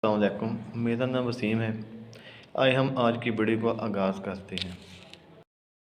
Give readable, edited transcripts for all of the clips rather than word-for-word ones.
अस्सलामुअलैकुम, मेरा नाम वसीम है। आइए हम आज की वीडियो को आगाज़ करते हैं।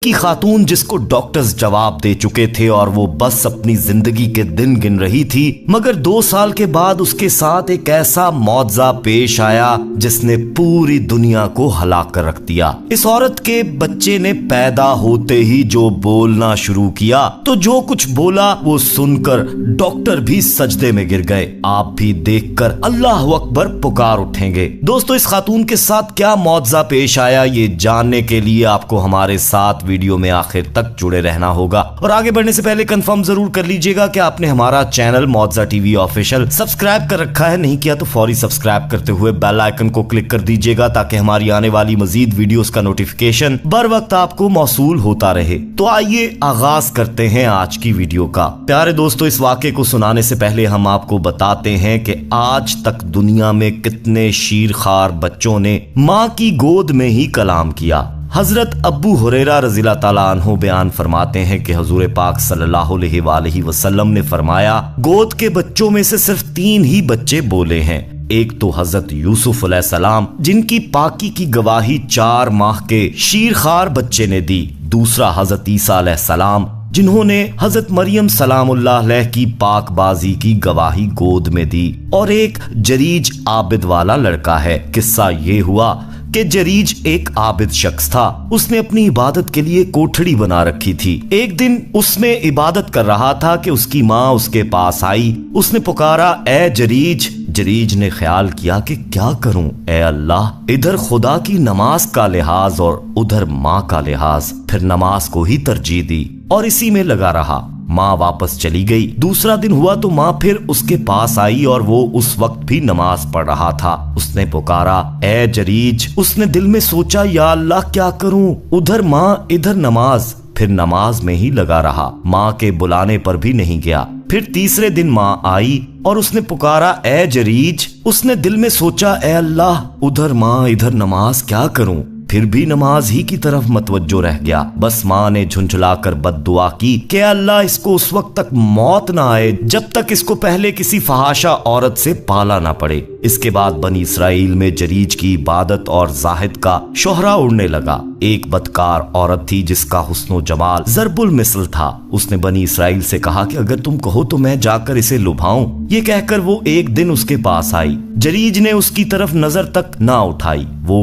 की खातून जिसको डॉक्टर्स जवाब दे चुके थे और वो बस अपनी जिंदगी के दिन गिन रही थी, मगर 2 साल के बाद उसके साथ एक ऐसा मौजज़ा पेश आया जिसने पूरी दुनिया को हिला कर रख दिया। इस औरत के बच्चे ने पैदा होते ही जो बोलना शुरू किया तो जो कुछ बोला वो सुनकर डॉक्टर भी सजदे में गिर गए। आप भी देखकर अल्लाह अकबर पुकार उठेंगे। दोस्तों, इस खातून के साथ क्या मौजज़ा पेश आया ये जानने के लिए आपको हमारे साथ वीडियो में आखिर तक जुड़े रहना होगा। और आगे बढ़ने से पहले कंफर्म जरूर कर लीजिएगा कि आपने हमारा चैनल मौजज़ा टीवी ऑफिशियल सब्सक्राइब कर रखा है। नहीं किया तो फौरी सब्सक्राइब करते हुए बेल आइकन को क्लिक कर दीजिएगा ताकि हमारी आने वाली मजीद वीडियोस का नोटिफिकेशन बर वक्त आपको मौसूल होता रहे। तो आइए आगाज करते हैं आज की वीडियो का। प्यारे दोस्तों, इस वाक़े को सुनाने से पहले हम आपको बताते हैं कि आज तक दुनिया में कितने शीरखार बच्चों ने माँ की गोद में ही कलाम किया। हजरत अबू हुरैरा रज़ियल्लाहु ताला अन्हु बयान फरमाते हैं कि हुजूर पाक सल्लल्लाहु अलैहि वसल्लम ने फरमाया, गोद के बच्चों में से सिर्फ 3 ही बच्चे बोले हैं। एक तो हजरत यूसुफ अलैहिस्सलाम जिनकी पाकी की गवाही 4 माह के शीरखार बच्चे ने दी। दूसरा हजरत ईसा अलैहिस्सलाम जिन्होंने हजरत मरियम सलामुल्लाह अलैह की पाकबाजी की गवाही गोद में दी। और एक जरीज आबिद वाला लड़का है। किस्सा ये हुआ कि जरीज एक आबिद शख्स था। उसने अपनी इबादत के लिए कोठड़ी बना रखी थी। एक दिन उसमें इबादत कर रहा था कि उसकी माँ उसके पास आई। उसने पुकारा, ए जरीज। जरीज ने ख्याल किया कि क्या करूं ए अल्लाह, इधर खुदा की नमाज का लिहाज और उधर माँ का लिहाज। फिर नमाज को ही तरजीह दी और इसी में लगा रहा। माँ वापस चली गई। दूसरा दिन हुआ तो माँ फिर उसके पास आई और वो उस वक्त भी नमाज पढ़ रहा था। उसने पुकारा, ए जरीज। उसने दिल में सोचा, या अल्लाह क्या करूं, उधर माँ इधर नमाज। फिर नमाज में ही लगा रहा। माँ के बुलाने पर भी नहीं गया। फिर तीसरे दिन माँ आई और उसने पुकारा, ए जरीज। उसने दिल में सोचा, ए अल्लाह, उधर माँ इधर नमाज, क्या करूं। फिर भी नमाज ही की तरफ मतवज्जो रह गया। बस माँ ने झुंझलाकर बद्दुआ की कि अल्लाह इसको उस वक्त तक मौत ना आए जब तक इसको पहले किसी फहाशा औरत से पाला ना पड़े। इसके बाद बनी इसराइल में जरीज की इबादत और जाहिद का शोहरा उड़ने लगा। एक बदकार औरत थी जिसका हुस्नो जमाल जरबुल मिसल था। उसने बनी इसराइल से कहा कि अगर तुम कहो तो मैं जाकर इसे लुभाऊं। ये कहकर वो एक दिन उसके पास आई। जरीज ने उसकी तरफ नजर तक ना उठाई। वो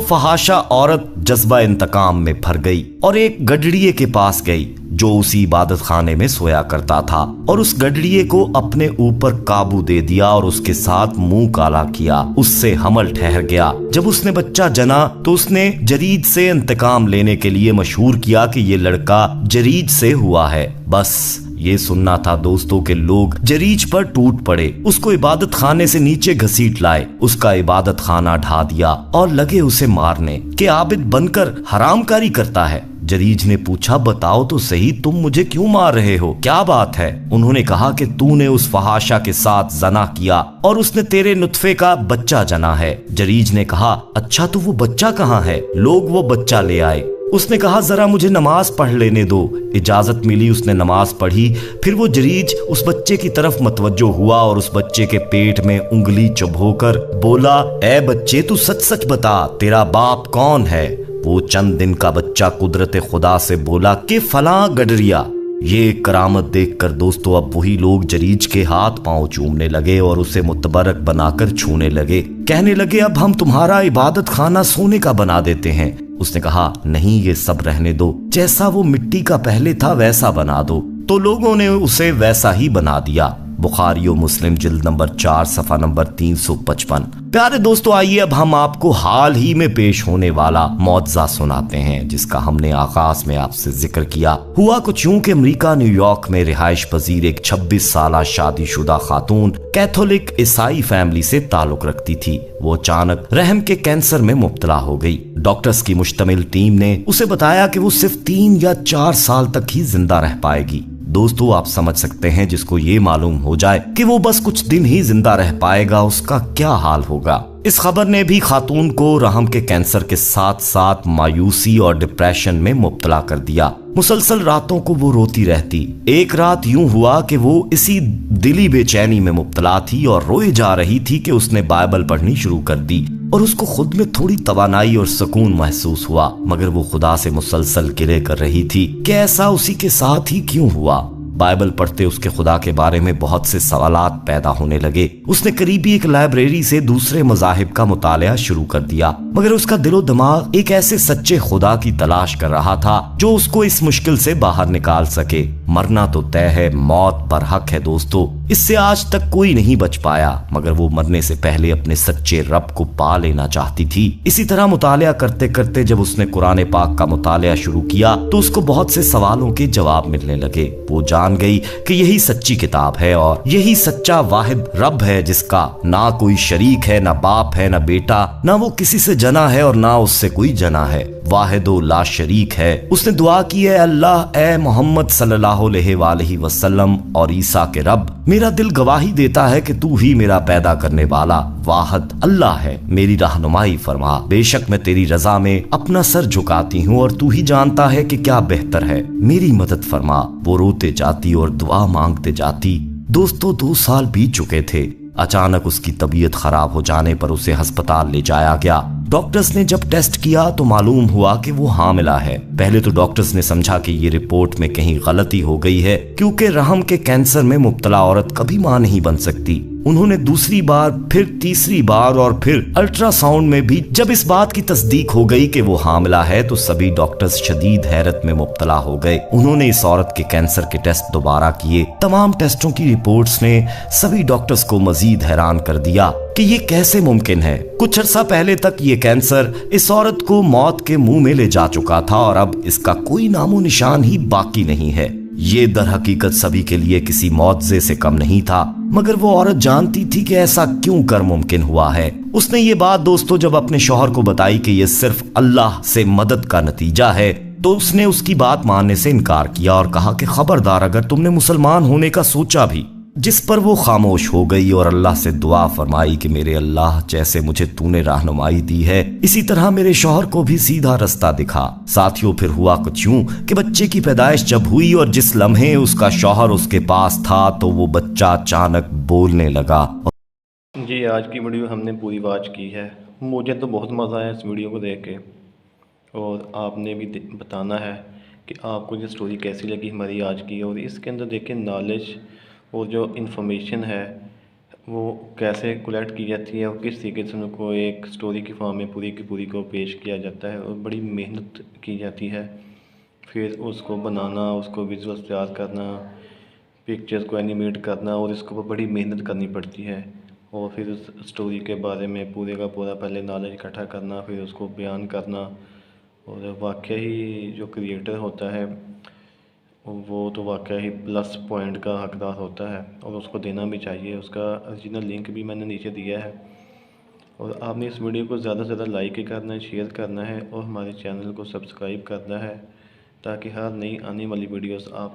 फहाशा औरत जज्बा इंतकाम में भर गई और एक गडरिये के पास गई जो उसी इबादत खाने में सोया करता था और उस गडरिये को अपने ऊपर काबू दे दिया और उसके साथ मुंह काला किया। उससे हमल ठहर गया। जब उसने बच्चा जना तो उसने जरीज से इंतकाम लेने के लिए मशहूर किया कि ये लड़का जरीज से हुआ है। बस ये सुनना था दोस्तों के लोग जरीज पर टूट पड़े, उसको इबादत खाने से नीचे घसीट लाए, उसका इबादत खाना ढा दिया और लगे उसे मारने कि आबिद बनकर हरामकारी करता है। जरीज ने पूछा, बताओ तो सही, तुम मुझे क्यों मार रहे हो, क्या बात है। उन्होंने कहा कि तूने उस फहाशा के साथ जना किया और उसने तेरे नुत्फे का बच्चा जना है। जरीज ने कहा, अच्छा तो वो बच्चा कहाँ है। लोग वो बच्चा ले आए। उसने कहा, जरा मुझे नमाज पढ़ लेने दो। इजाजत मिली, उसने नमाज पढ़ी। फिर वो जरीज उस बच्चे की तरफ मतवज्जो हुआ और उस बच्चे के पेट में उंगली चुभोकर बोला, ए बच्चे, तू सच सच बता, तेरा बाप कौन है। वो चंद दिन का बच्चा कुदरत खुदा से बोला कि फलां गडरिया। ये करामत देखकर दोस्तों अब वही लोग जरीज के हाथ पांव चूमने लगे और उसे मुतबरक बनाकर छूने लगे। कहने लगे, अब हम तुम्हारा इबादत खाना सोने का बना देते हैं। उसने कहा, नहीं, ये सब रहने दो, जैसा वो मिट्टी का पहले था वैसा बना दो। तो लोगों ने उसे वैसा ही बना दिया। बुखारी और मुस्लिम जिल्द नंबर 4 सफा नंबर 355। प्यारे दोस्तों, आइए अब हम आपको हाल ही में पेश होने वाला मौजज़ा सुनाते हैं जिसका हमने आगाज में आपसे जिक्र किया। हुआ कुछ यूं कि अमेरिका न्यूयॉर्क में रिहाइश पजीर एक 26 साल शादीशुदा खातून कैथोलिक ईसाई फैमिली से ताल्लुक रखती थी। वो अचानक रहम के कैंसर में मुब्तला हो गई। डॉक्टर्स की मुश्तमिल टीम ने उसे बताया कि वो सिर्फ 3 या 4 साल तक ही जिंदा रह पाएगी। दोस्तों आप समझ सकते हैं जिसको ये मालूम हो जाए कि वो बस कुछ दिन ही जिंदा रह पाएगा उसका क्या हाल होगा। इस खबर ने भी खातून को रहम के कैंसर के साथ साथ मायूसी और डिप्रेशन में मुब्तला कर दिया। मुसलसल रातों को वो रोती रहती। एक रात यूं हुआ कि वो इसी दिली बेचैनी में मुब्तला थी और रोए जा रही थी कि उसने बाइबल पढ़नी शुरू कर दी और उसको खुद में थोड़ी तवानाई और सुकून महसूस हुआ, मगर वो खुदा से मुसलसल गिले कर रही थी कि ऐसा उसी के साथ ही क्यों हुआ। बाइबल पढ़ते उसके खुदा के बारे में बहुत से सवालात पैदा होने लगे। उसने करीबी एक लाइब्रेरी से दूसरे मज़ाहिब का मुतालिया शुरू कर दिया, मगर उसका दिलो दिमाग एक ऐसे सच्चे खुदा की तलाश कर रहा था जो उसको इस मुश्किल से बाहर निकाल सके। मरना तो तय है, मौत बरहक है दोस्तों, इससे आज तक कोई नहीं बच पाया, मगर वो मरने से पहले अपने सच्चे रब को पा लेना चाहती थी। इसी तरह मुतालिया करते करते जब उसने कुरान पाक का मुतालिया शुरू किया तो उसको बहुत से सवालों के जवाब मिलने लगे। वो जान गई कि यही सच्ची किताब है और यही सच्चा वाहिद रब है जिसका ना कोई शरीक है, ना बाप है, ना बेटा, ना वो किसी से जना है और ना उससे कोई जना है, वाहिदो ला शरीक है। उसने दुआ की है, अल्लाह ए मोहम्मद सल्लल्लाहु अलैहि वसल्लम और ईसा के रब, मेरा दिल गवाही देता है कि तू ही मेरा पैदा करने वाला वाहिद अल्लाह है, मेरी रहनुमाई फरमा। बेशक मैं तेरी रजा में अपना सर झुकाती हूँ और तू ही जानता है कि क्या बेहतर है, मेरी मदद फरमा। वो रोते जाती और दुआ मांगते जाती। दोस्तों 2 साल बीत चुके थे। अचानक उसकी तबीयत खराब हो जाने पर उसे अस्पताल ले जाया गया। डॉक्टर्स ने जब टेस्ट किया तो मालूम हुआ कि वो हामिला है। पहले तो डॉक्टर्स ने समझा कि ये रिपोर्ट में कहीं गलती हो गई है, क्योंकि रहम के कैंसर में मुब्तला औरत कभी मां नहीं बन सकती। उन्होंने दूसरी बार, फिर तीसरी बार और फिर अल्ट्रासाउंड में भी जब इस बात की तस्दीक हो गई कि वो हामिला है तो सभी डॉक्टर्स शदीद हैरत में मुब्तला हो गए। उन्होंने इस औरत के कैंसर के टेस्ट दोबारा किए। तमाम टेस्टों की रिपोर्ट्स ने सभी डॉक्टर्स को मजीद हैरान कर दिया कि ये कैसे मुमकिन है। कुछ अर्सा पहले तक ये कैंसर इस औरत को मौत के मुंह में ले जा चुका था और अब इसका कोई नामो निशान ही बाकी नहीं है। ये दर हकीकत सभी के लिए किसी मौतज़े से कम नहीं था, मगर वो औरत जानती थी कि ऐसा क्यों कर मुमकिन हुआ है। उसने ये बात दोस्तों जब अपने शौहर को बताई कि ये सिर्फ अल्लाह से मदद का नतीजा है, तो उसने उसकी बात मानने से इनकार किया और कहा कि खबरदार अगर तुमने मुसलमान होने का सोचा भी। जिस पर वो खामोश हो गई और अल्लाह से दुआ फरमाई कि मेरे अल्लाह, जैसे मुझे तूने रहनुमाई दी है इसी तरह मेरे शौहर को भी सीधा रास्ता दिखा। साथियों फिर हुआ कुछ यूं कि बच्चे की पैदाइश जब हुई और जिस लम्हे उसका शौहर उसके पास था तो वो बच्चा अचानक बोलने लगा। जी आज की वीडियो हमने पूरी वॉच की है। मुझे तो बहुत मज़ा आया इस वीडियो को देख के, और आपने भी बताना है कि आपको ये स्टोरी कैसी लगी हमारी आज की। और इसके अंदर देखें नॉलेज और जो इन्फॉर्मेशन है वो कैसे कलेक्ट की जाती है और किस तरीके से उनको एक स्टोरी की फॉर्म में पूरी की पूरी को पेश किया जाता है, और बड़ी मेहनत की जाती है। फिर उसको बनाना, उसको विजुअल्स तैयार करना, पिक्चर्स को एनिमेट करना, और इसको बड़ी मेहनत करनी पड़ती है। और फिर उस स्टोरी के बारे में पूरे का पूरा पहले नॉलेज इकट्ठा करना, फिर उसको बयान करना। और वाकई जो क्रिएटर होता है वो तो वाकई ही प्लस पॉइंट का हकदार होता है, और उसको देना भी चाहिए। उसका ओरिजिनल लिंक भी मैंने नीचे दिया है। और आपने इस वीडियो को ज़्यादा से ज़्यादा लाइक करना है, शेयर करना है और हमारे चैनल को सब्सक्राइब करना है, ताकि हर नई आने वाली वीडियोस आप